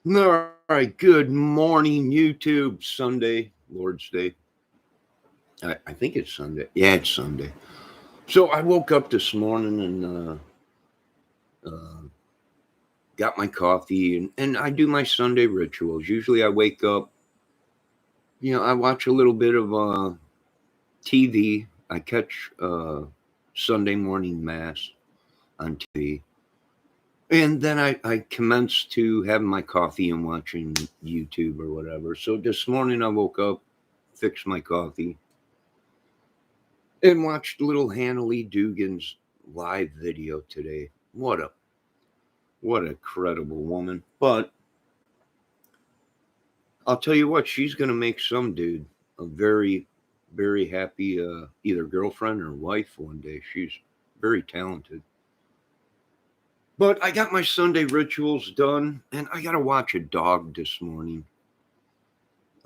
All right, good morning, YouTube. Sunday, Lord's Day. I think it's Sunday. Yeah, it's Sunday. So I woke up this morning and uh, got my coffee, and I do my Sunday rituals. Usually I wake up, I watch a little bit of TV. I catch Sunday morning Mass on TV. And then I commence to having my coffee and watching YouTube or whatever. So this morning I woke up, fixed my coffee, and watched little Hannah Lee Dugan's live video today. What a credible woman. But I'll tell you what, she's gonna make some dude a very, very happy either girlfriend or wife one day. She's very talented. But I got my Sunday rituals done, and I gotta watch a dog this morning.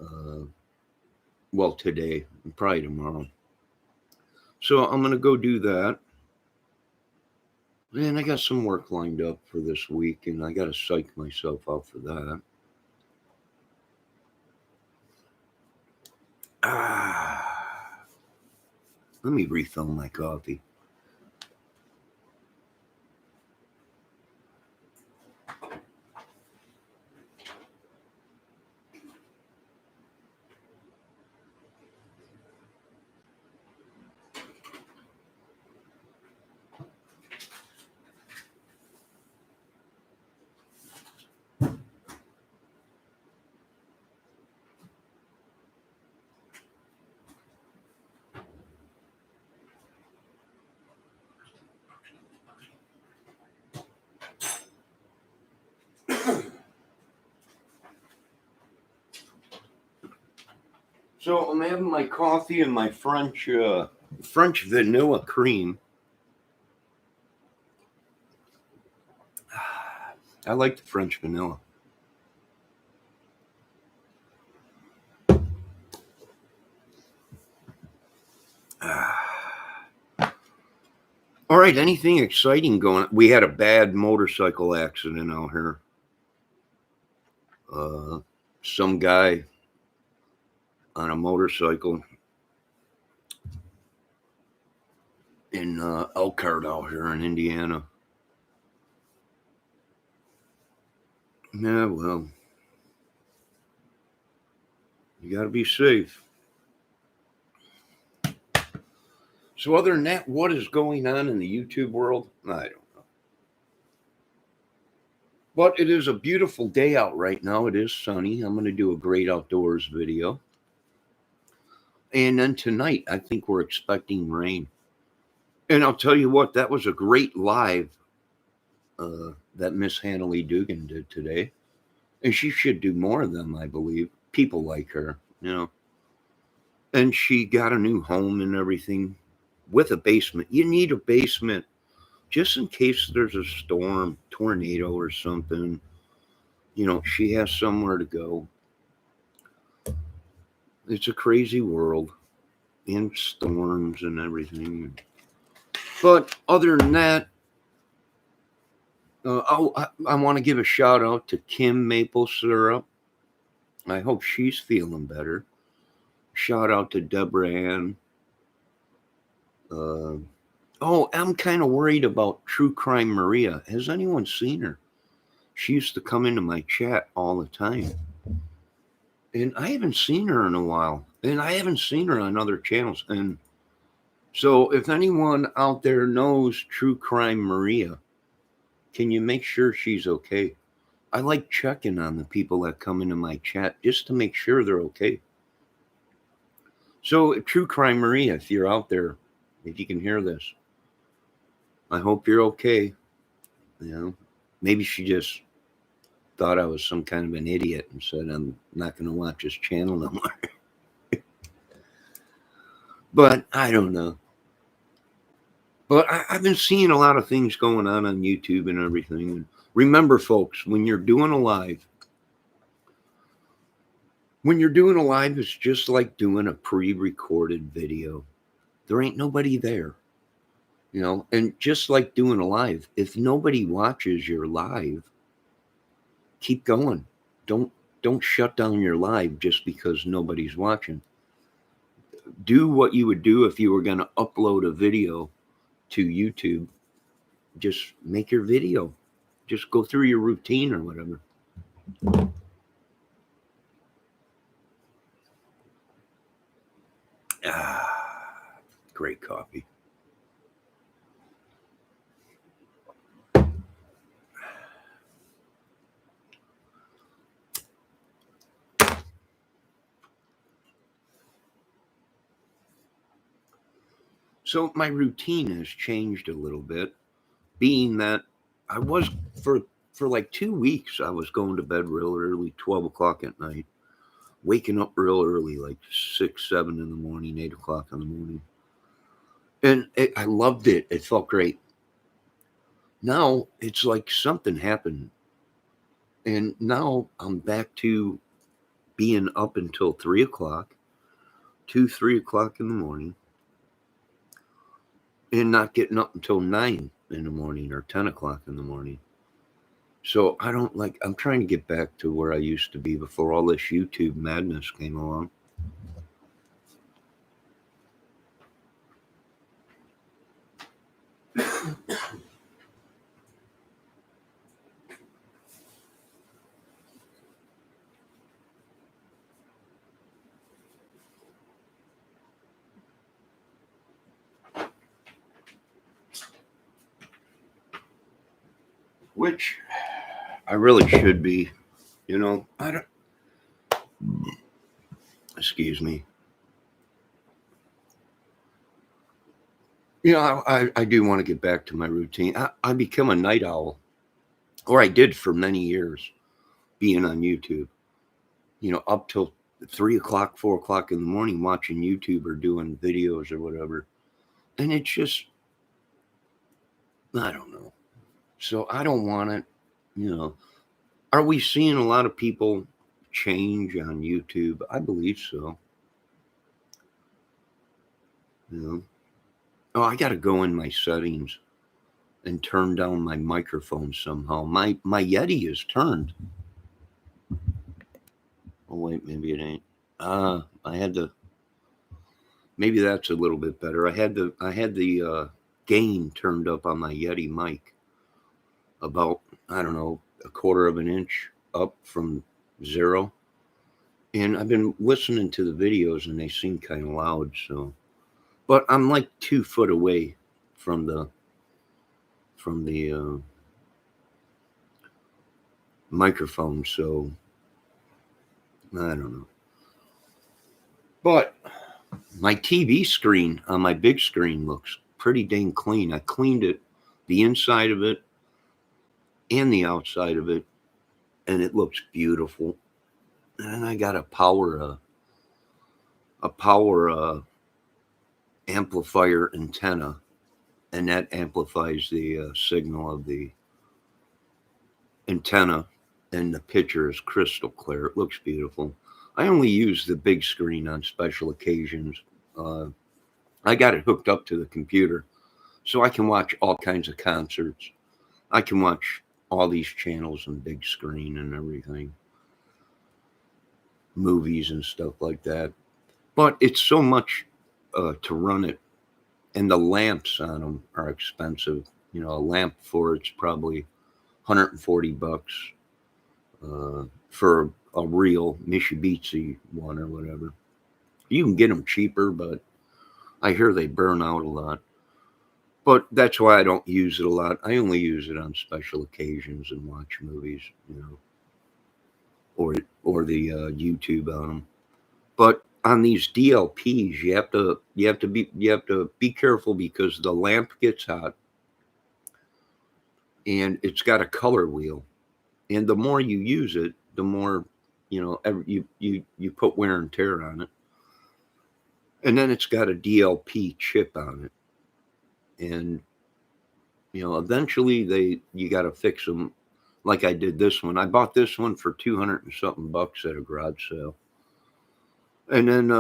Uh, well, today, and probably tomorrow. So I'm gonna go do that. And I got some work lined up for this week, and I got to psych myself out for that. Let me refill my coffee. So I'm having my coffee and my French vanilla cream. I like the French vanilla. All right, anything exciting going on? We had a bad motorcycle accident out here. Some guy on a motorcycle in Elkhart out here in Indiana. Yeah, well, you got to be safe. So, other than that, what is going on in the YouTube world? I don't know. But it is a beautiful day out right now. It is sunny. I'm going to do a great outdoors video. And then tonight, I think we're expecting rain. And I'll tell you what, that was a great live that Miss Hannah Lee Dugan did today. And she should do more of them, I believe. People like her. And she got a new home and everything with a basement. You need a basement just in case there's a storm, tornado, or something. She has somewhere to go. It's a crazy world, and storms and everything. But other than that, I want to give a shout out to Kim Maple Syrup. I hope she's feeling better. Shout out to Deborah Ann. I'm kind of worried about True Crime Maria. Has anyone seen her? She used to come into my chat all the time. And I haven't seen her in a while. And I haven't seen her on other channels. And so if anyone out there knows True Crime Maria, can you make sure she's okay? I like checking on the people that come into my chat just to make sure they're okay. So, True Crime Maria, if you're out there, if you can hear this, I hope you're okay. Maybe she just thought I was some kind of an idiot and said I'm not going to watch this channel no more. But I don't know. But I've been seeing a lot of things going on YouTube and everything. And remember, folks, when you're doing a live, it's just like doing a pre-recorded video. There ain't nobody there. And just like doing a live, if nobody watches your live, keep going. don't shut down your live just because nobody's watching. Do what you would do if you were going to upload a video to YouTube. Just make your video. Just go through your routine or whatever. Great coffee. So my routine has changed a little bit, being that I was for like 2 weeks, I was going to bed real early, 12 o'clock at night, waking up real early, like 6, 7 in the morning, 8 o'clock in the morning. And I loved it. It felt great. Now it's like something happened. And now I'm back to being up until 3 o'clock, 2, 3 o'clock in the morning, and not getting up until 9 in the morning or 10 o'clock in the morning. So I don't like, I'm trying to get back to where I used to be before all this YouTube madness came along. Which I really should be, I don't, excuse me. I do want to get back to my routine. I become a night owl, or I did for many years, being on YouTube, up till 3 o'clock, 4 o'clock in the morning, watching YouTube or doing videos or whatever. And it's just, I don't know. So I don't want it, Are we seeing a lot of people change on YouTube? I believe so. Oh, I got to go in my settings and turn down my microphone somehow. My Yeti is turned. Oh wait, maybe it ain't. I had to. Maybe that's a little bit better. I had the gain turned up on my Yeti mic about, I don't know, a quarter of an inch up from 0. And I've been listening to the videos and they seem kind of loud. So, but I'm like 2 foot away from the microphone. So I don't know. But my TV screen on my big screen looks pretty dang clean. I cleaned it, the inside of it and the outside of it, and it looks beautiful. And I got a power amplifier antenna, and that amplifies the signal of the antenna, and the picture is crystal clear. It looks beautiful. I only use the big screen on special occasions. I got it hooked up to the computer so I can watch all kinds of concerts. I can watch all these channels on big screen and everything, movies and stuff like that. But it's so much to run it, and the lamps on them are expensive. A lamp for it's probably $140 for a real Mitsubishi one or whatever. You can get them cheaper, but I hear they burn out a lot. But that's why I don't use it a lot. I only use it on special occasions and watch movies, or the YouTube on them. But on these DLPs, you have to be careful because the lamp gets hot, and it's got a color wheel, and the more you use it, the more you put wear and tear on it, and then it's got a DLP chip on it, and eventually you got to fix them. Like I did this one. I bought this one for 200 and something bucks at a garage sale, and then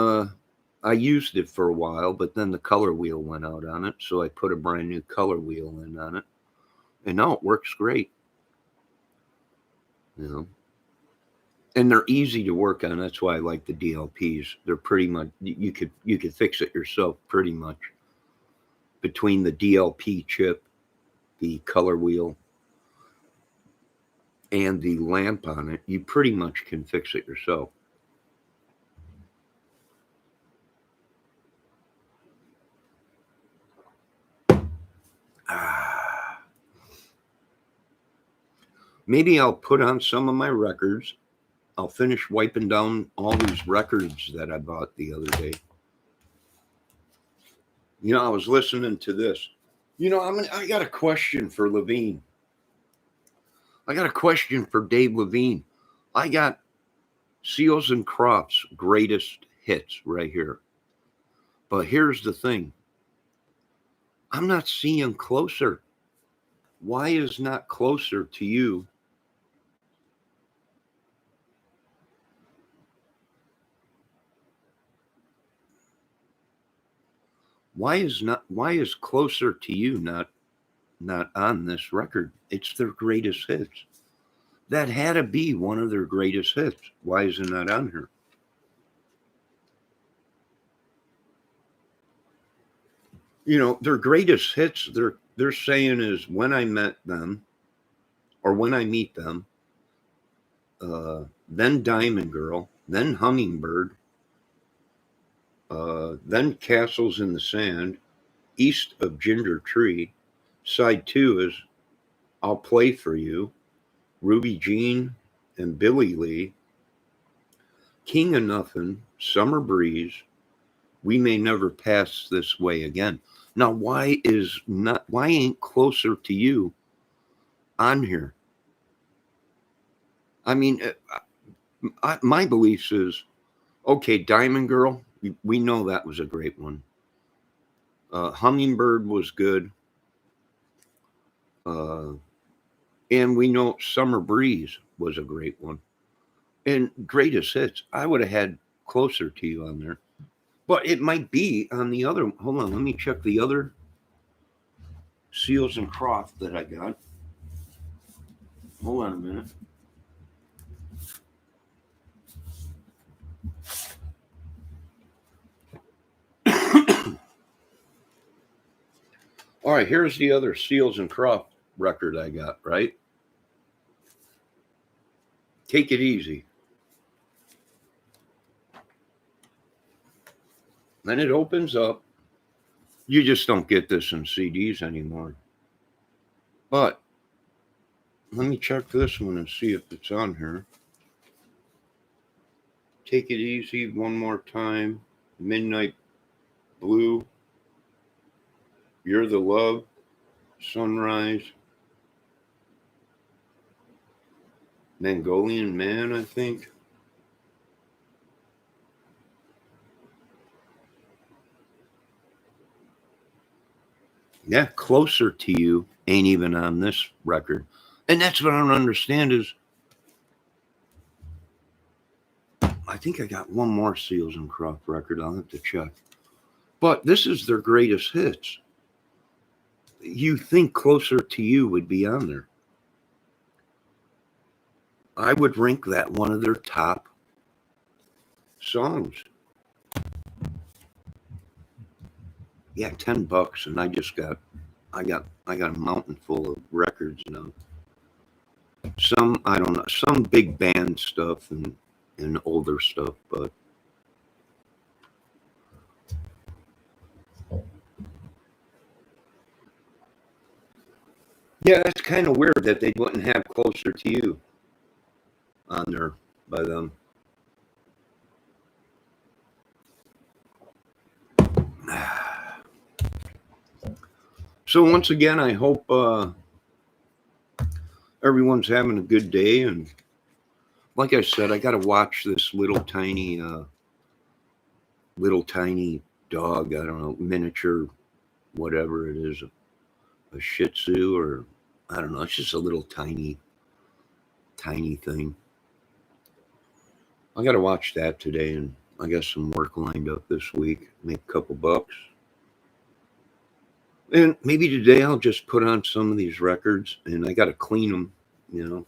I used it for a while, but then the color wheel went out on it, so I put a brand new color wheel in on it, and now it works great. And they're easy to work on. That's why I like the DLPs. They're pretty much, you could fix it yourself pretty much. Between the DLP chip, the color wheel, and the lamp on it, you pretty much can fix it yourself. Maybe I'll put on some of my records. I'll finish wiping down all these records that I bought the other day. You know, I was listening to this. You know, I got a question for Levine. I got a question for Dave Levine. I got Seals and Crofts' greatest hits right here. But here's the thing. I'm not seeing Closer. Why is not Closer to You? Why is Closer to You not on this record? It's their greatest hits. That had to be one of their greatest hits. Why is it not on here? You know, their greatest hits, they're saying is When I Met Them, or When I Meet Them, then Diamond Girl, then Hummingbird, then Castles in the Sand, East of Ginger Tree. Side 2 is I'll Play for You, Ruby Jean and Billy Lee, King of Nothing, Summer Breeze, We May Never Pass This Way Again. Now, why ain't Closer to You on here? I mean, my belief is, okay, Diamond Girl, we know that was a great one. Hummingbird was good. And we know Summer Breeze was a great one. And greatest hits, I would have had Closer to You on there. But it might be on the other. Hold on, let me check the other Seals and Crofts that I got. Hold on a minute. All right, here's the other Seals and Crofts record I got, right? Take It Easy. Then it opens up. You just don't get this in CDs anymore. But let me check this one and see if it's on here. Take It Easy, One More Time, Midnight Blue, You're the Love, Sunrise, Mongolian Man, I think. Yeah, Closer to You ain't even on this record. And that's what I don't understand is, I think I got one more Seals and Crofts record. I'll have to check. But this is their greatest hits. You think Closer to You would be on there. I would rank that one of their top songs. Yeah, $10, and I got a mountain full of records now. Some, I don't know, some big band stuff and older stuff, but yeah, that's kind of weird that they wouldn't have Closer to You on there by them. So once again, I hope everyone's having a good day. And like I said, I got to watch this little tiny dog. I don't know, miniature, whatever it is, a Shih Tzu, or I don't know. It's just a little tiny thing. I got to watch that today, and I got some work lined up this week. Make a couple bucks. And maybe today I'll just put on some of these records, and I got to clean them, you know.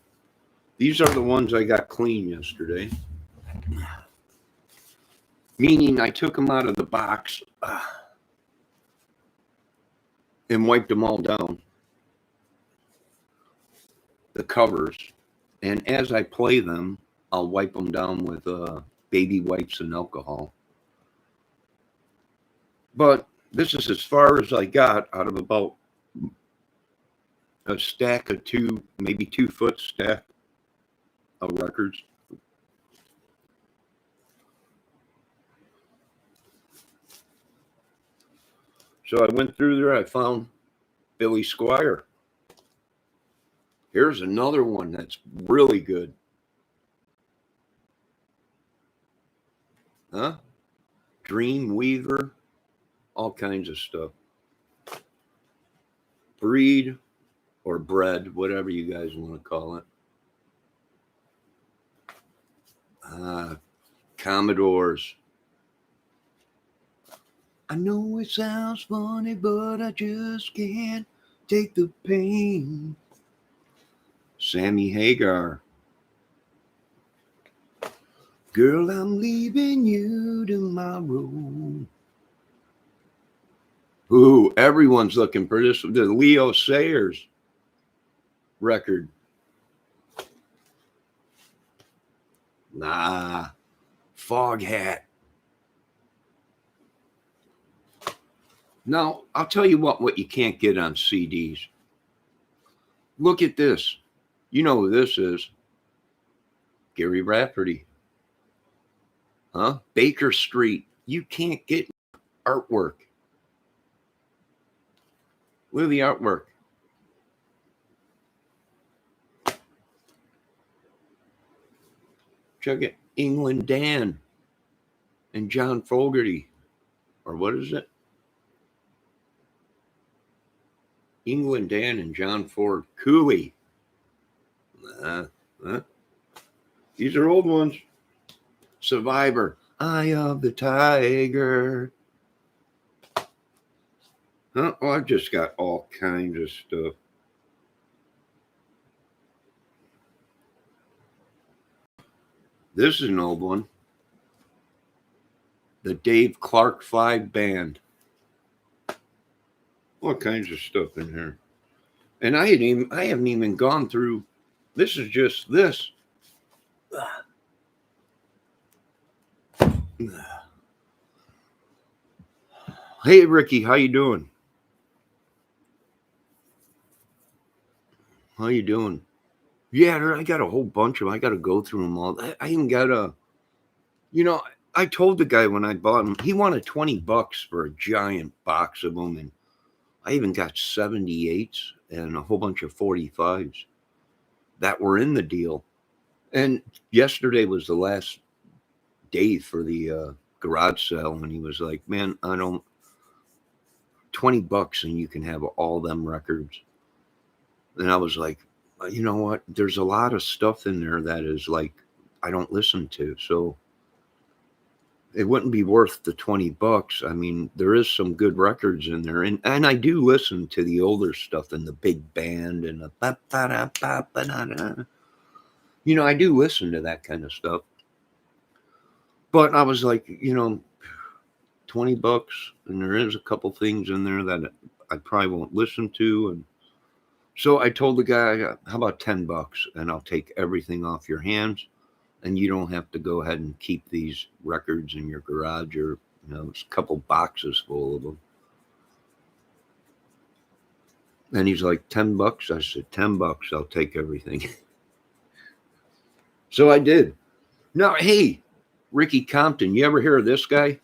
These are the ones I got clean yesterday. Meaning I took them out of the box and wiped them all down. The covers. And as I play them, I'll wipe them down with baby wipes and alcohol. But this is as far as I got out of about a stack of maybe 2 foot stack of records. So I went through there, I found Billy Squier. Here's another one that's really good. Huh? Dreamweaver, all kinds of stuff. Breed or bread, whatever you guys want to call it. Commodores. I know it sounds funny, but I just can't take the pain. Sammy Hagar. Girl, I'm leaving you tomorrow. Ooh, everyone's looking for this. The Leo Sayers record. Nah. Foghat. Now, I'll tell you what you can't get on CDs. Look at this. You know who this is. Gary Rafferty. Huh? Baker Street. You can't get artwork. Look at the artwork. Check it. England Dan and John Fogerty. Or what is it? England Dan and John Ford Cooley. These are old ones. Survivor. Eye of the Tiger. Huh? Oh, I've just got all kinds of stuff. This is an old one. The Dave Clark 5 Band. All kinds of stuff in here. And I haven't even gone through. This is just this. Hey Ricky, how you doing? How you doing? Yeah, I got a whole bunch of them. I got to go through them all. I even got I told the guy when I bought them, he wanted $20 for a giant box of them. And I even got 78s and a whole bunch of 45s that were in the deal. And yesterday was the last day for the garage sale. And he was like, man, $20 and you can have all them records. And I was like, you know what? There's a lot of stuff in there that is like, I don't listen to. So it wouldn't be worth the $20. I mean, there is some good records in there. And I do listen to the older stuff and the big band and the I do listen to that kind of stuff. But I was like, $20, and there is a couple things in there that I probably won't listen to. And so I told the guy, how about $10 and I'll take everything off your hands. And you don't have to go ahead and keep these records in your garage or, it's a couple boxes full of them. And he's like, $10? I said, $10, I'll take everything. So I did. Now, hey, Ricky Compton, you ever hear of this guy?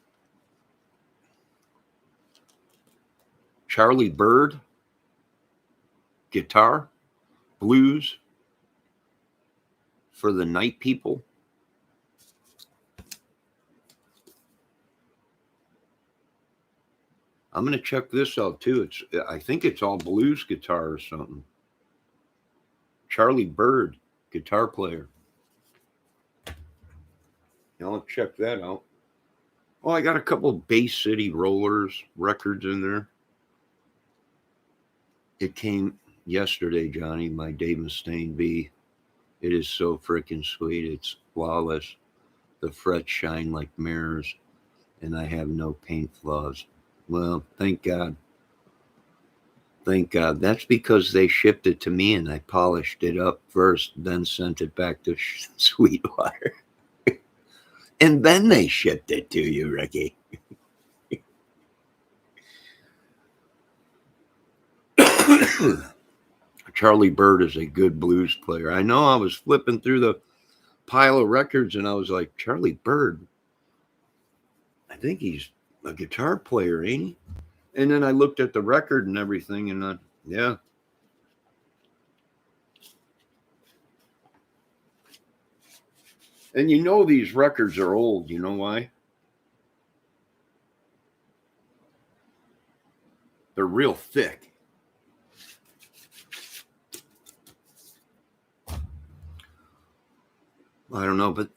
Charlie Bird, guitar, blues for the night people. I'm going to check this out too. I think it's all blues guitar or something. Charlie Bird, guitar player. I'll check that out. Oh, I got a couple of Bay City Rollers records in there. It came yesterday, Johnny, my Dave Mustaine V. It is so freaking sweet. It's flawless. The frets shine like mirrors, and I have no paint flaws. Well, thank God. Thank God. That's because they shipped it to me and I polished it up first, then sent it back to Sweetwater. And then they shipped it to you, Ricky. Charlie Bird is a good blues player. I know I was flipping through the pile of records and I was like, Charlie Bird, I think he's a guitar player, ain't he? And then I looked at the record and everything, and yeah. And you know these records are old. You know why? They're real thick. I don't know, but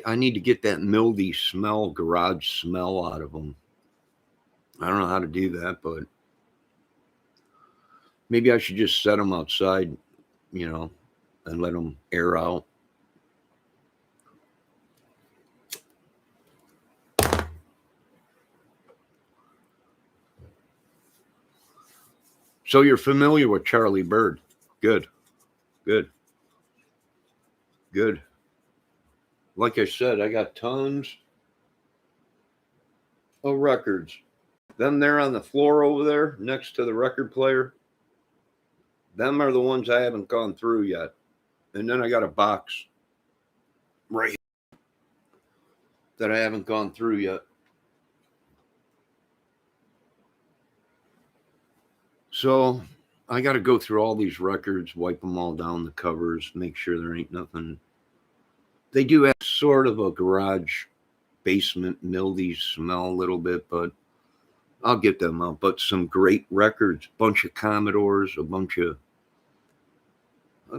I need to get that mildy smell, garage smell out of them. I don't know how to do that, but maybe I should just set them outside, and let them air out. So you're familiar with Charlie Bird. Good, good, good. Like I said, I got tons of records. Them there on the floor over there next to the record player, them are the ones I haven't gone through yet. And then I got a box right here that I haven't gone through yet. So I got to go through all these records, wipe them all down, the covers, make sure there ain't nothing. They do have sort of a garage basement mildy smell a little bit, but I'll get them out. But some great records, bunch of Commodores, a bunch of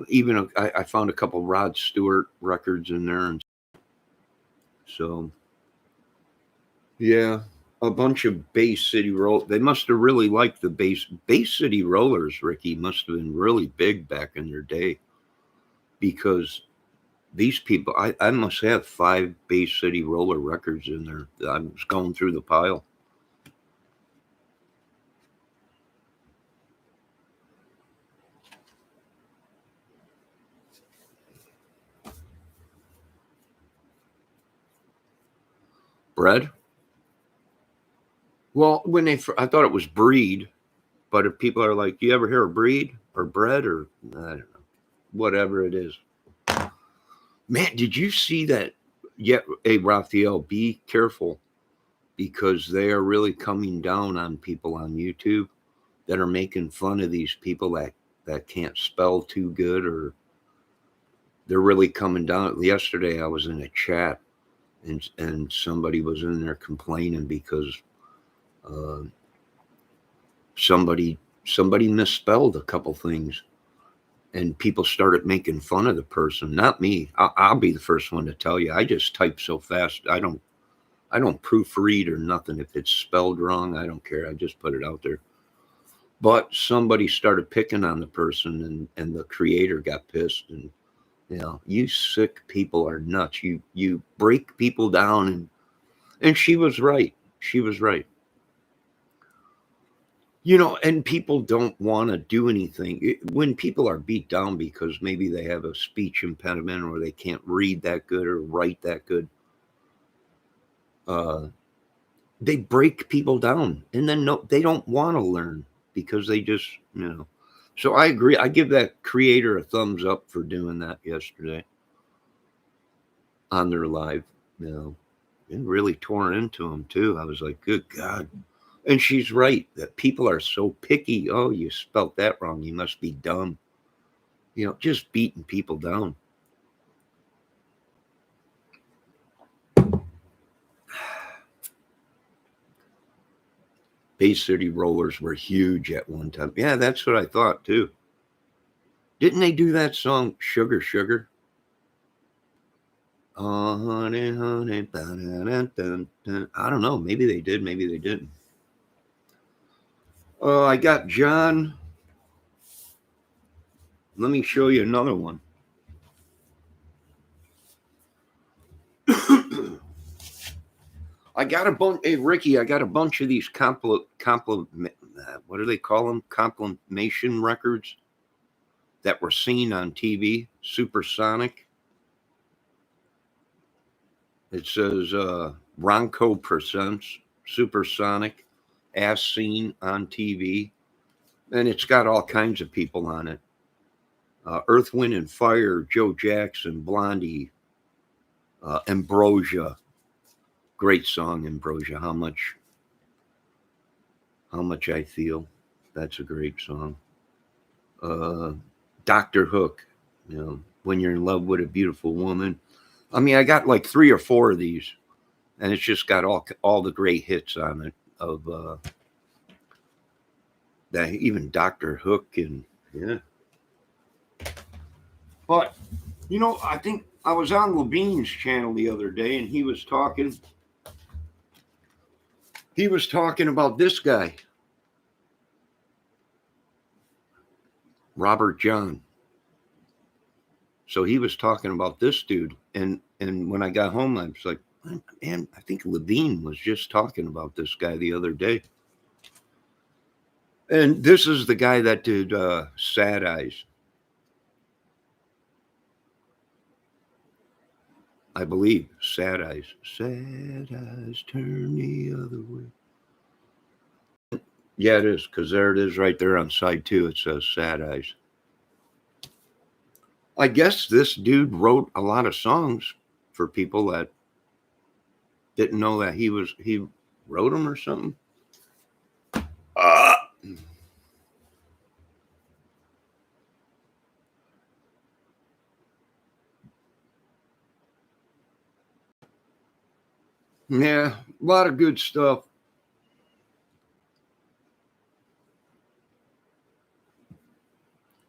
even I found a couple Rod Stewart records in there, and so yeah, a bunch of Bay City roll. They must have really liked the Bay City Rollers. Ricky must have been really big back in their day, because these people, I must have 5 Bay City Roller records in there. I was going through the pile. Bread? Well, I thought it was breed, but if people are like, you ever hear of breed or bread or I don't know, whatever it is. Man, did you see that? Yeah, hey, Raphael, be careful, because they are really coming down on people on YouTube that are making fun of these people that can't spell too good, or they're really coming down. Yesterday I was in a chat and somebody was in there complaining because uh, somebody misspelled a couple things, and people started making fun of the person. Not me. I'll be the first one to tell you. I just type so fast. I don't proofread or nothing. If it's spelled wrong, I don't care. I just put it out there. But somebody started picking on the person, and the creator got pissed. And you sick people are nuts. You break people down, and she was right. She was right. And people don't want to do anything. When people are beat down because maybe they have a speech impediment or they can't read that good or write that good, they break people down, and then they don't want to learn because they just, So I agree. I give that creator a thumbs up for doing that yesterday on their live. And really tore into them too. I was like, good God. And she's right that people are so picky. Oh, you spelt that wrong. You must be dumb. Just beating people down. Bay City Rollers were huge at one time. Yeah, that's what I thought too. Didn't they do that song, Sugar, Sugar? Oh, honey, honey. I don't know. Maybe they did. Maybe they didn't. Oh, I got John. Let me show you another one. I got a bunch. Hey, Ricky, I got a bunch of these what do they call them? Compilation records that were seen on TV. Supersonic. It says Ronco presents Supersonic, as seen on TV, and it's got all kinds of people on it. Earth, Wind, and Fire, Joe Jackson, Blondie, Ambrosia. Great song, Ambrosia. How much I feel. That's a great song. Dr. Hook, When You're in Love with a Beautiful Woman. I mean, I got like 3 or 4 of these, and it's just got all the great hits on it of that, even Dr. Hook, and yeah. But I think I was on Levine's channel the other day, and he was talking about this guy, Robert John. So he was talking about this dude, and when I got home, I was like, man, I think Levine was just talking about this guy the other day. And this is the guy that did Sad Eyes. I believe Sad Eyes. Sad eyes turn the other way. Yeah, it is, because there it is right there on side 2. It says Sad Eyes. I guess this dude wrote a lot of songs for people that didn't know that he wrote them or something. Yeah, a lot of good stuff.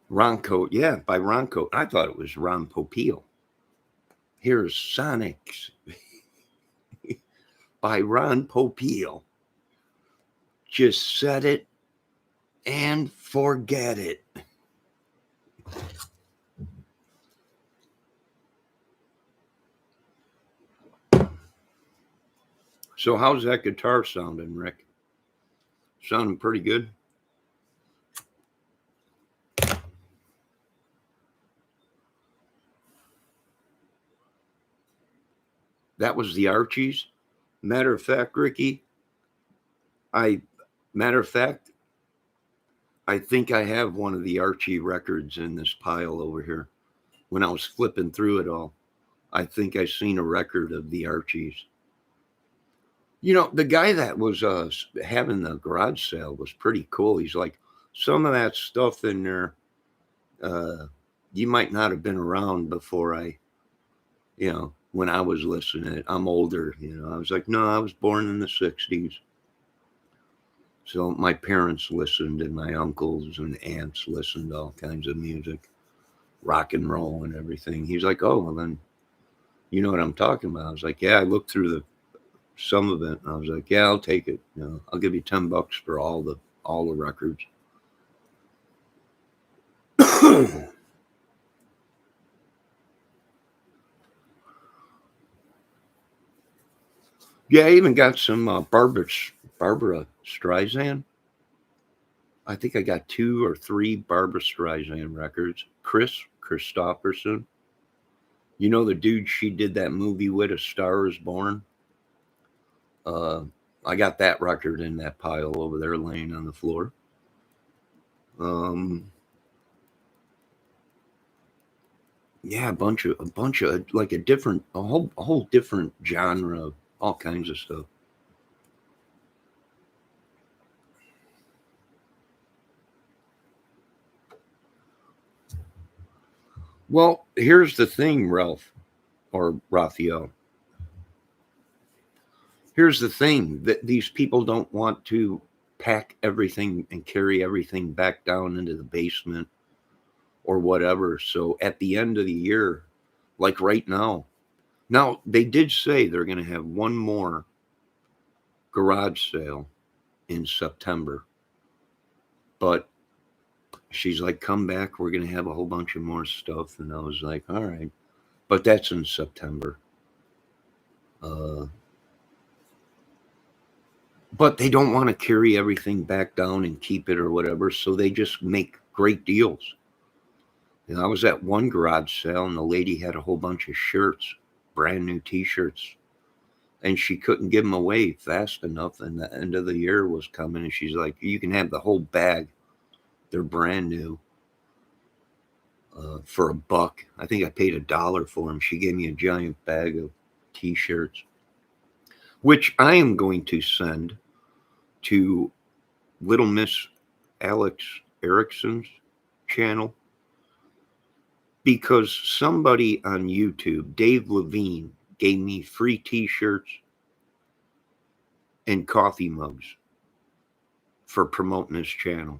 Ronco, yeah, by Ronco. I thought it was Ron Popeil. Here's Sonics by Ron Popeil. Just set it and forget it. So how's that guitar sounding, Rick? Sounding pretty good? That was the Archies. Matter of fact, Ricky, I think I have one of the Archie records in this pile over here. When I was flipping through it all, I think I seen a record of the Archies. The guy that was having the garage sale was pretty cool. He's like, some of that stuff in there, you might not have been around before when I was listening. I'm older, I was like, no, I was born in the 60s. So my parents listened, and my uncles and aunts listened to all kinds of music, rock and roll and everything. He's like, oh, well then, you know what I'm talking about. I was like, yeah, I looked through some of it. And I was like, yeah, I'll take it. I'll give you $10 for all the records. Yeah, I even got some Barbara Streisand. I think I got 2 or 3 Barbara Streisand records. Chris Christopherson. The dude she did that movie with, A Star Is Born? I got that record in that pile over there laying on the floor. Yeah, a bunch of like a whole different genre, all kinds of stuff. Well, here's the thing, Ralph, or Raphael. Here's the thing, that these people don't want to pack everything and carry everything back down into the basement or whatever. So at the end of the year, like right now they did say they're going to have one more garage sale in September. But she's like, come back, we're going to have a whole bunch of more stuff. And I was like, all right. But that's in September. but they don't want to carry everything back down and keep it or whatever. So they just make great deals. And I was at one garage sale and the lady had a whole bunch of shirts, brand new t-shirts, and she couldn't give them away fast enough. And the end of the year was coming and she's like, you can have the whole bag. They're brand new. For $1. I think I paid $1 for them. She gave me a giant bag of t-shirts, which I am going to send to Little Miss Alex Erickson's channel, because somebody on YouTube, Dave Levine, gave me free t-shirts and coffee mugs for promoting his channel.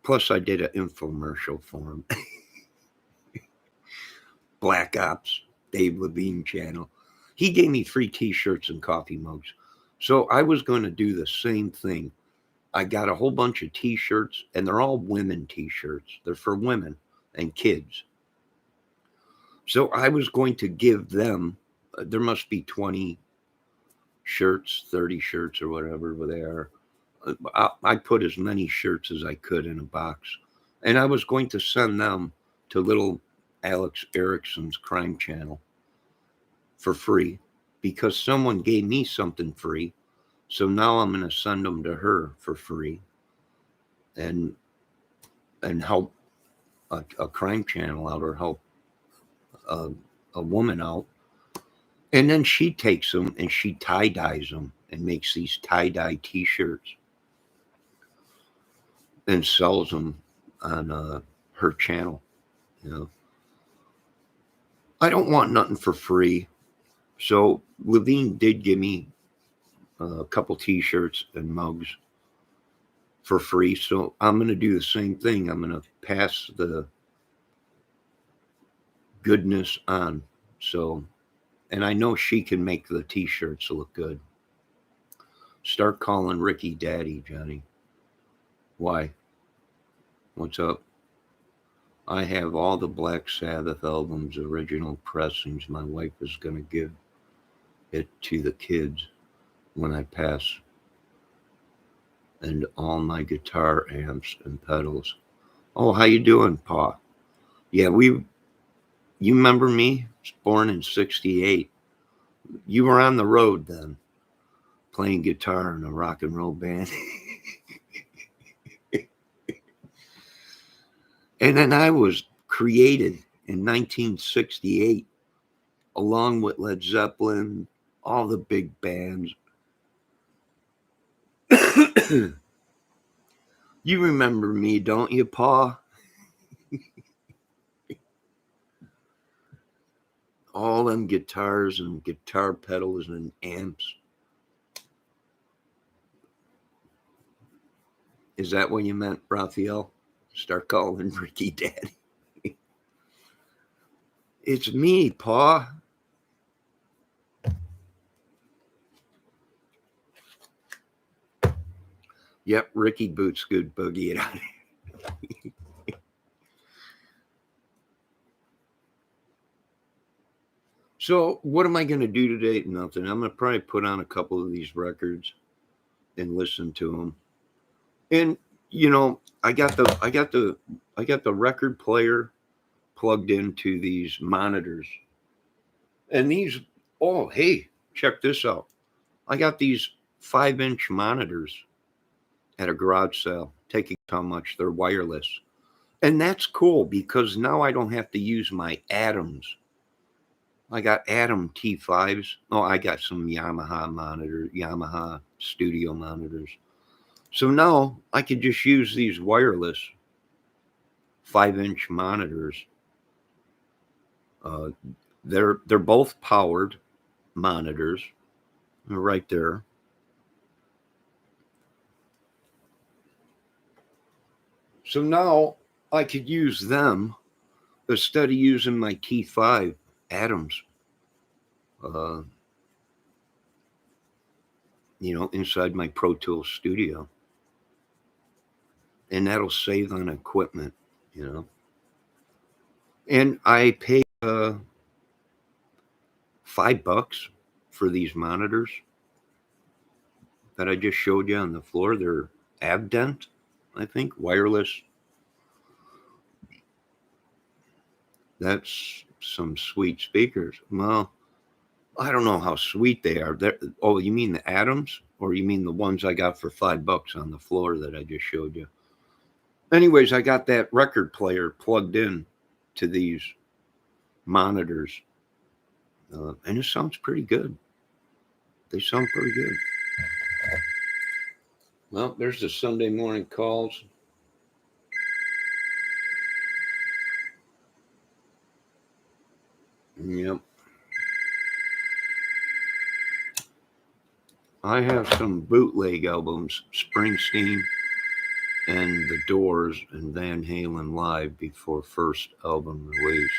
Plus, I did an infomercial for him. Black Ops, Dave Levine channel. He gave me free t-shirts and coffee mugs. So I was going to do the same thing. I got a whole bunch of t-shirts, and they're all women t-shirts. They're for women and kids. So I was going to give them, there must be 20 shirts, 30 shirts or whatever they are. I put as many shirts as I could in a box. And I was going to send them to little Alex Erickson's crime channel for free, because someone gave me something free. So now I'm going to send them to her for free and help a crime channel out, or help a woman out. And then she takes them and she tie-dyes them and makes these tie-dye t-shirts and sells them on her channel. You know, I don't want nothing for free. So Levine did give me a couple t-shirts and mugs for free. So I'm going to do the same thing. I'm going to pass the goodness on. So, and I know she can make the t-shirts look good. Start calling Ricky Daddy, Johnny. Why? What's up? I have all the Black Sabbath albums, original pressings. My wife is going to give it to the kids when I pass. And all my guitar amps and pedals. Oh, how you doing, Pa? Yeah, you remember me? I was born in 68. You were on the road then, playing guitar in a rock and roll band. And then I was created in 1968, along with Led Zeppelin, all the big bands. You remember me, don't you, Pa? All them guitars and guitar pedals and amps. Is that what you meant, Raphael? Start calling Ricky Daddy. It's me, Pa. Yep, Ricky Boots Good Boogie it out. So what am I going to do today? Nothing. I'm going to probably put on a couple of these records and listen to them. And you know, I got the record player plugged into these monitors. And these, oh, hey, check this out. I got these 5-inch monitors at a garage sale. Taking how much? They're wireless. And that's cool because now I don't have to use my Adams. I got Adam T5s. Oh, I got some Yamaha studio monitors. So now I could just use these wireless 5-inch monitors. They're both powered monitors. Right there. So now I could use them instead of using my T5 Adams. Inside my Pro Tools studio. And that'll save on equipment, And I pay $5 for these monitors. that I just showed you on the floor, they're Avdent, I think, wireless. That's some sweet speakers. Well, I don't know how sweet they are. Oh, you mean the Atoms, or you mean the ones I got for $5 on the floor that I just showed you? Anyways, I got that record player plugged in to these monitors, and it sounds pretty good. They sound pretty good. Well, there's the Sunday morning calls. Yep. I have some bootleg albums, Springsteen and The Doors and Van Halen live before first album release.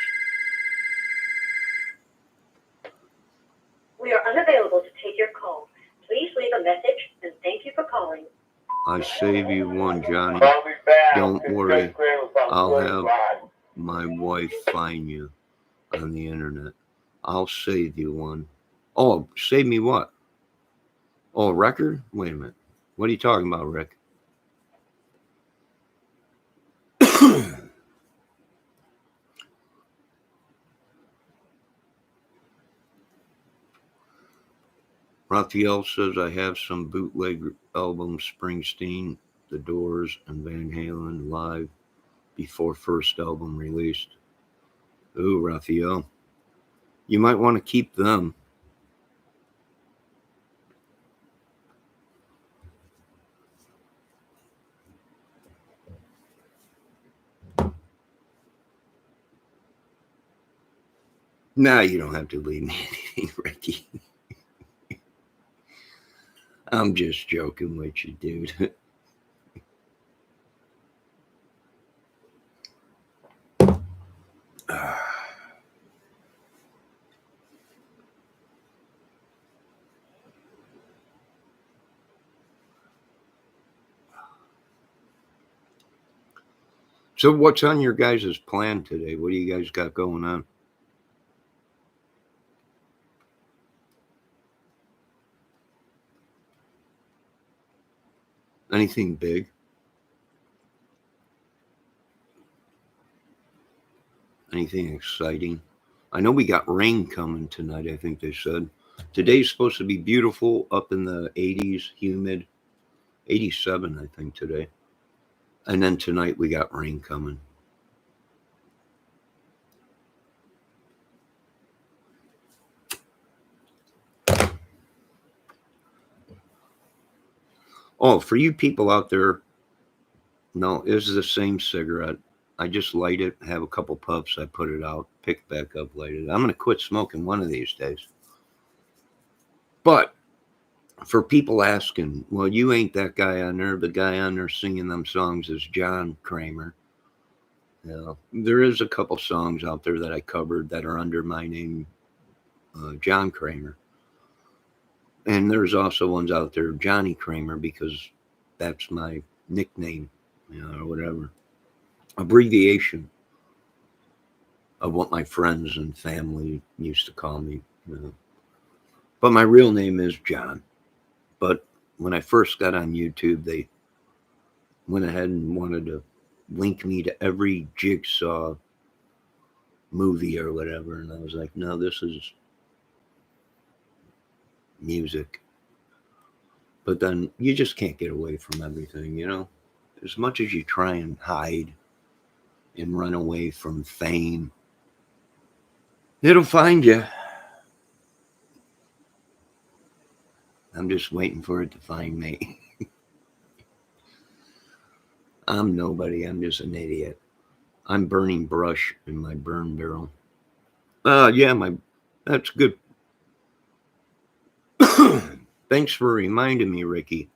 We are unavailable to take your call. Please leave a message and thank you for calling. I save you one, Johnny. Don't worry. I'll have my wife find you on the internet. I'll save you one. Oh, save me what? Oh, a record? Wait a minute. What are you talking about, Rick? Raphael says I have some bootleg albums, Springsteen, The Doors, and Van Halen live before first album released. Ooh, Raphael. You might want to keep them. Nah, you don't have to leave me anything, Ricky. I'm just joking with you, dude. So what's on your guys' plan today? What do you guys got going on? Anything big? Anything exciting? I know we got rain coming tonight, I think they said. Today's supposed to be beautiful, up in the 80s, humid. 87, I think, today. And then tonight we got rain coming. Oh, for you people out there, no, this is the same cigarette. I just light it, have a couple puffs, I put it out, pick it back up, light it. I'm going to quit smoking one of these days. But for people asking, well, you ain't that guy on there. The guy on there singing them songs is John Kramer. Yeah, there is a couple songs out there that I covered that are under my name, John Kramer. And there's also ones out there, Johnny Kramer, because that's my nickname, or whatever. Abbreviation of what my friends and family used to call me. But my real name is John. But when I first got on YouTube, they went ahead and wanted to link me to every Jigsaw movie or whatever. And I was like, no, this is music. But then you just can't get away from everything, As much as you try and hide and run away from fame, it'll find you. I'm just waiting for it to find me. I'm nobody. I'm just an idiot. I'm burning brush in my burn barrel. Yeah, that's good. Thanks for reminding me, Ricky.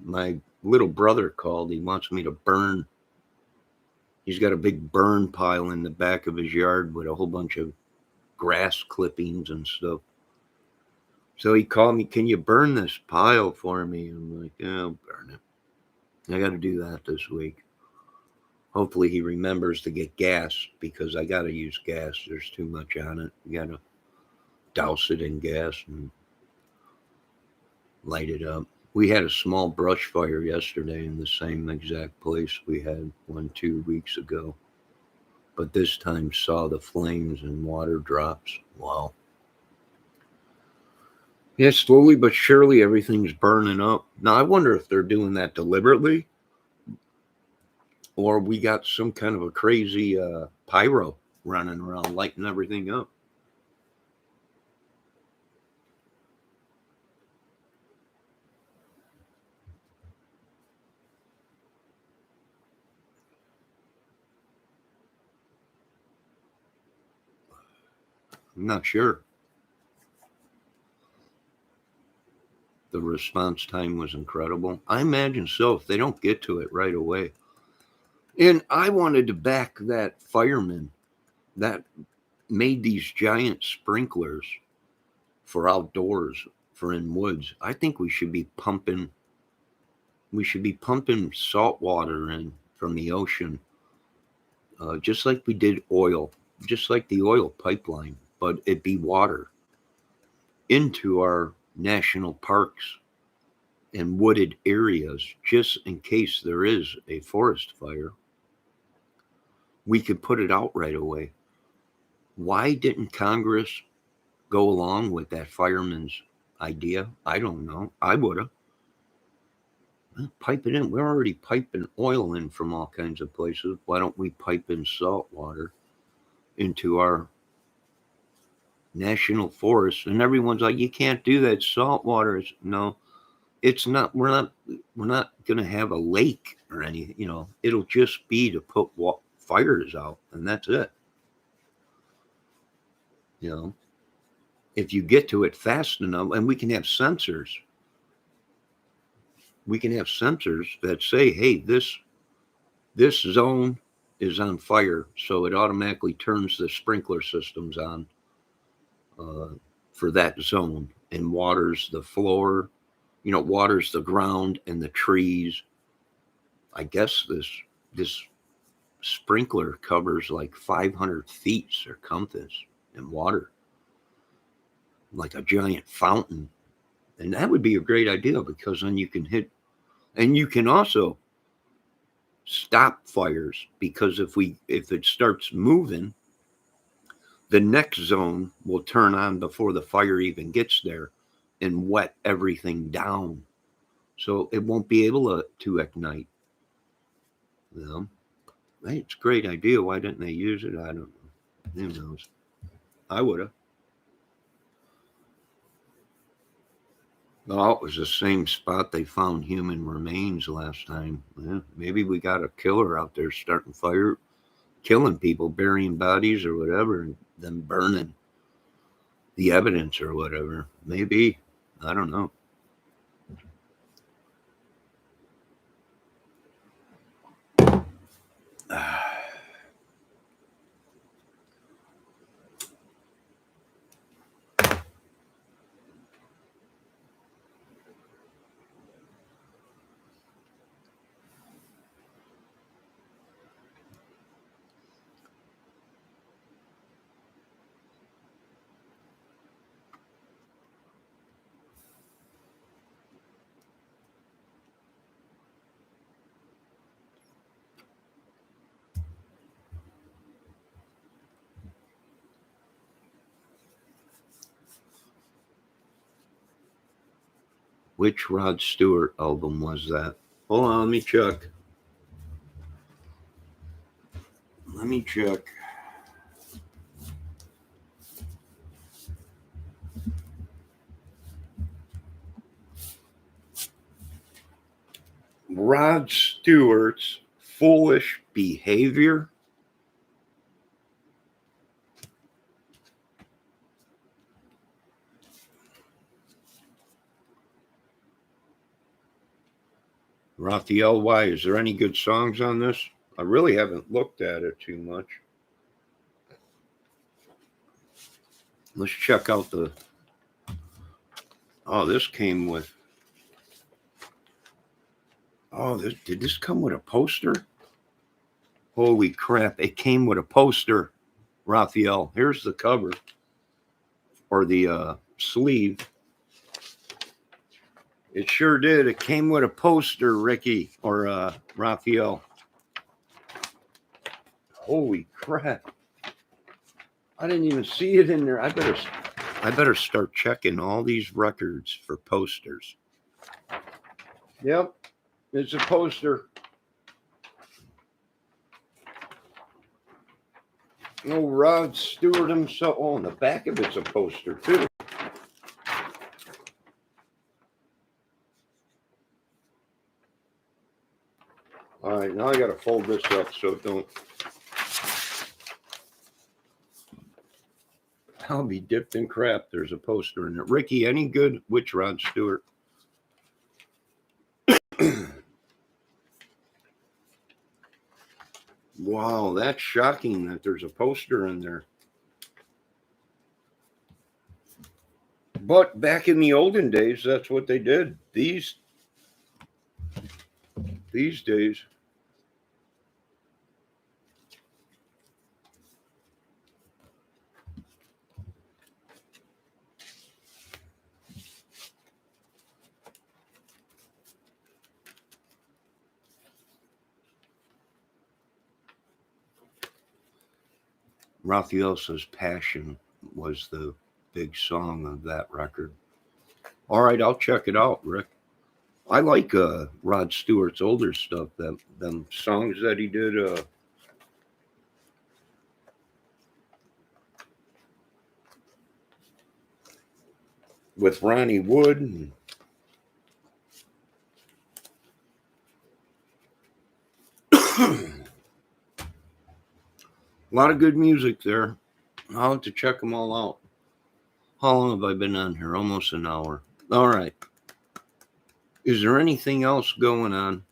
My little brother called. He wants me to burn. He's got a big burn pile in the back of his yard with a whole bunch of grass clippings and stuff. So he called me, can you burn this pile for me? I'm like, yeah, I'll burn it. I got to do that this week. Hopefully he remembers to get gas, because I got to use gas. There's too much on it. You got to douse it in gas and light it up. We had a small brush fire yesterday in the same exact place we had one 2 weeks ago, but this time saw the flames and water drops. Wow. Yeah, slowly but surely everything's burning up. Now, I wonder if they're doing that deliberately or we got some kind of a crazy pyro running around lighting everything up. I'm not sure. The response time was incredible. I imagine so if they don't get to it right away. And I wanted to back that fireman that made these giant sprinklers for outdoors for in woods. I think we should be pumping salt water in from the ocean, just like we did oil, just like the oil pipeline, but it be water into our national parks and wooded areas, just in case there is a forest fire. We could put it out right away. Why didn't Congress go along with that fireman's idea? I don't know. I would have. Pipe it in. We're already piping oil in from all kinds of places. Why don't we pipe in salt water into our national forests? And everyone's like, you can't do that. Salt water is no. It's not. We're not going to have a lake or anything. It'll just be to put fires out, and that's it. If you get to it fast enough, and we can have sensors. We can have sensors that say, hey, this zone is on fire, so it automatically turns the sprinkler systems on for that zone and waters the floor, waters the ground and the trees. I guess this sprinkler covers like 500 feet circumference in water, like a giant fountain. And that would be a great idea because then you can hit, and you can also stop fires because if it starts moving, the next zone will turn on before the fire even gets there and wet everything down. So it won't be able to ignite. Hey, it's a great idea. Why didn't they use it? I don't know. Who knows? I would have. Oh, it was the same spot they found human remains last time. Yeah, maybe we got a killer out there starting fire, killing people, burying bodies or whatever, and then burning the evidence or whatever. Maybe. I don't know. Which Rod Stewart album was that? Hold on, let me check. Rod Stewart's Foolish Behavior. Raphael, why? Is there any good songs on this? I really haven't looked at it too much. Let's check out the. Oh, this came with. Oh, did this come with a poster? Holy crap. It came with a poster, Raphael. Here's the cover or the sleeve. It sure did. It came with a poster, Ricky, or Raphael. Holy crap. I didn't even see it in there. I better start checking all these records for posters. Yep, it's a poster. Oh, Rod Stewart himself. Oh, on the back of it's a poster too. All right, now I got to fold this up so it don't. I'll be dipped in crap. There's a poster in it. Ricky, any good? Which Rod Stewart? Wow, that's shocking that there's a poster in there. But back in the olden days, that's what they did. These days. Raphael says Passion was the big song of that record. All right, I'll check it out, Rick. I like Rod Stewart's older stuff, them songs that he did. With Ronnie Wood. And a lot of good music there. I'll have to check them all out. How long have I been on here? Almost an hour. All right. Is there anything else going on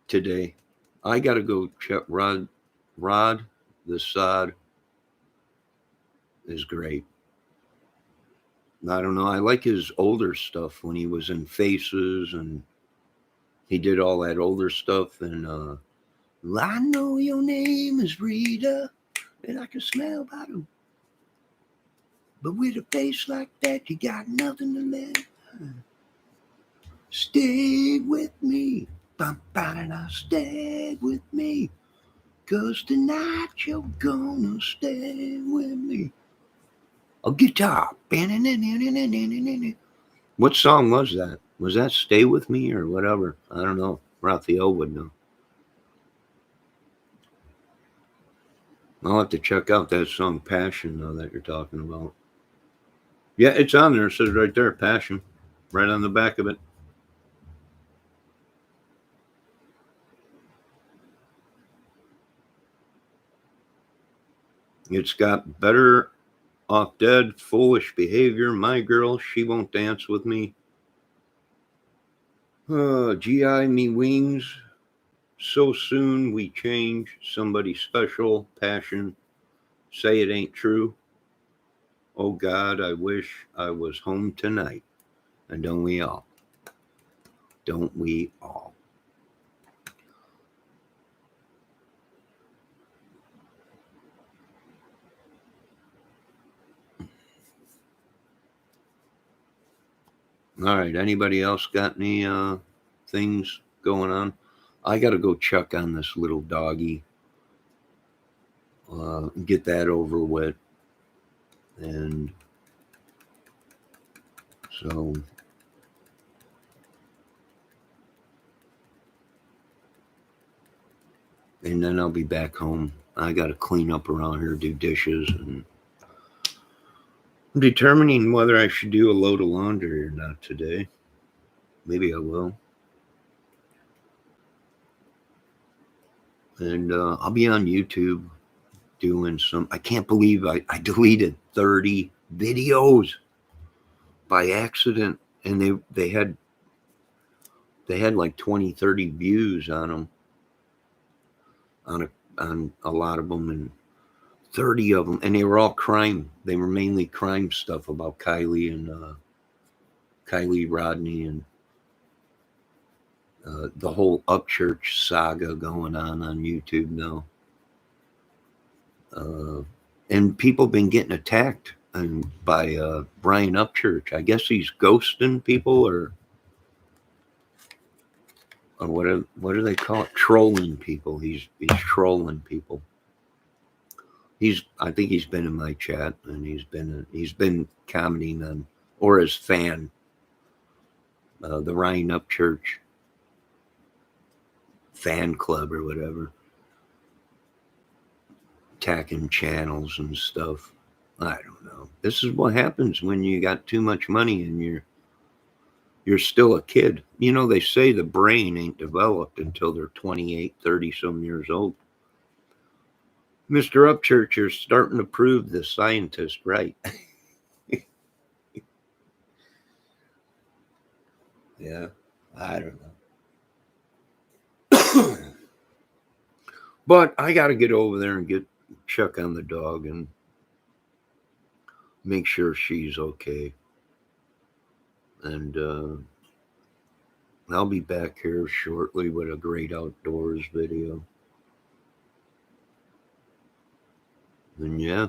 today? I got to go check Rod the Sod is great. I don't know. I like his older stuff when he was in Faces and he did all that older stuff. And I know your name is Rita and I can smell bottom. But with a face like that, you got nothing to lose. Stay with me. Stay with me. 'Cause tonight you're gonna stay with me. A guitar. What song was that? Was that Stay With Me or whatever? I don't know. Raphael would know. I'll have to check out that song Passion though that you're talking about. Yeah, it's on there. It says right there, Passion. Right on the back of it. It's got Better Off Dead, Foolish Behavior, My Girl, She Won't Dance With Me. GI Me Wings, So Soon We Change, Somebody Special, Passion, Say It Ain't True. Oh God, I wish I was home tonight. And don't we all? Don't we all? All right. Anybody else got any things going on? I got to go check on this little doggy. Get that over with. And so and then I'll be back home. I got to clean up around here, do dishes, and I'm determining whether I should do a load of laundry or not today. Maybe I will. And I'll be on YouTube doing some. I can't believe I deleted 30 videos by accident, and they had like 20, 30 views on them, on a lot of them, and 30 of them, and they were all crime. They were mainly crime stuff about Kylie and Kylie Rodney and the whole Upchurch saga going on YouTube now. And people been getting attacked and by Brian Upchurch. I guess he's ghosting people or what do they call it? Trolling people. He's trolling people. I think he's been in my chat and he's been commenting on, or his fan, the Ryan Upchurch fan club or whatever, attacking channels and stuff. I don't know. This is what happens when you got too much money and you're still a kid. You know, they say the brain ain't developed until they're 28, 30 some years old. Mr. Upchurch, you're starting to prove the scientist right. Yeah, I don't know. But I got to get over there and check on the dog and make sure she's okay. And I'll be back here shortly with a great outdoors video. And yeah.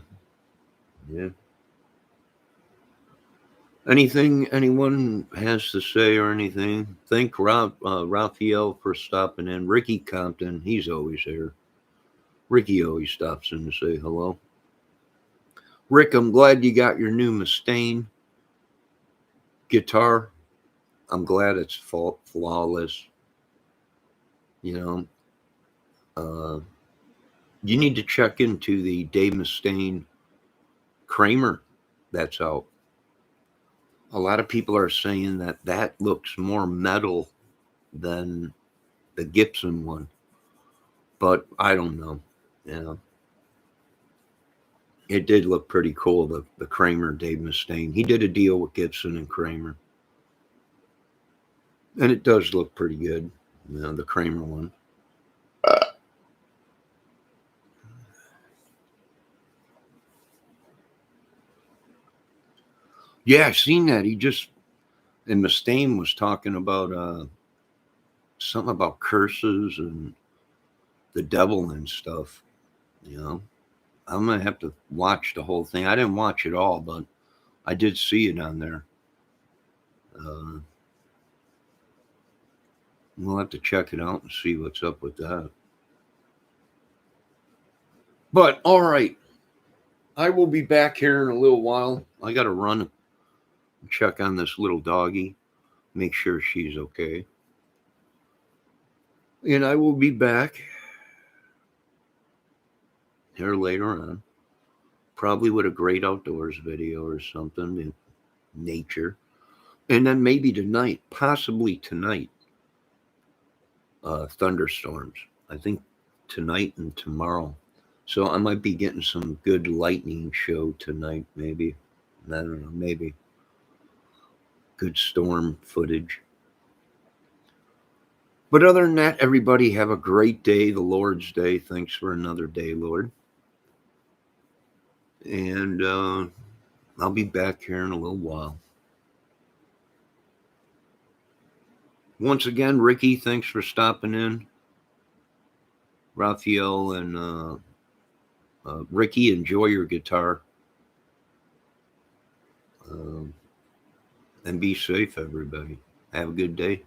Anything anyone has to say or anything? Thank Raphael for stopping in. Ricky Compton, he's always here. Ricky always stops in to say hello. Rick, I'm glad you got your new Mustaine guitar. I'm glad it's flawless. You know, you need to check into the Dave Mustaine Kramer that's out. A lot of people are saying that looks more metal than the Gibson one, but I don't know. It did look pretty cool, the Kramer Dave Mustaine. He did a deal with Gibson and Kramer, and it does look pretty good, the Kramer one. Yeah, I've seen that. And Mustaine was talking about something about curses and the devil and stuff. I'm gonna have to watch the whole thing. I didn't watch it all, but I did see it on there. We'll have to check it out and see what's up with that. But all right, I will be back here in a little while. I got to run and check on this little doggy, make sure she's okay. And I will be back here later on, probably with a great outdoors video or something in nature. And then maybe tonight, possibly tonight, thunderstorms. I think tonight and tomorrow. So I might be getting some good lightning show tonight, maybe. I don't know, maybe. Good storm footage. But other than that, everybody have a great day, the Lord's Day. Thanks for another day, Lord. And I'll be back here in a little while. Once again, Ricky, thanks for stopping in. Raphael and Ricky, enjoy your guitar. And be safe, everybody. Have a good day.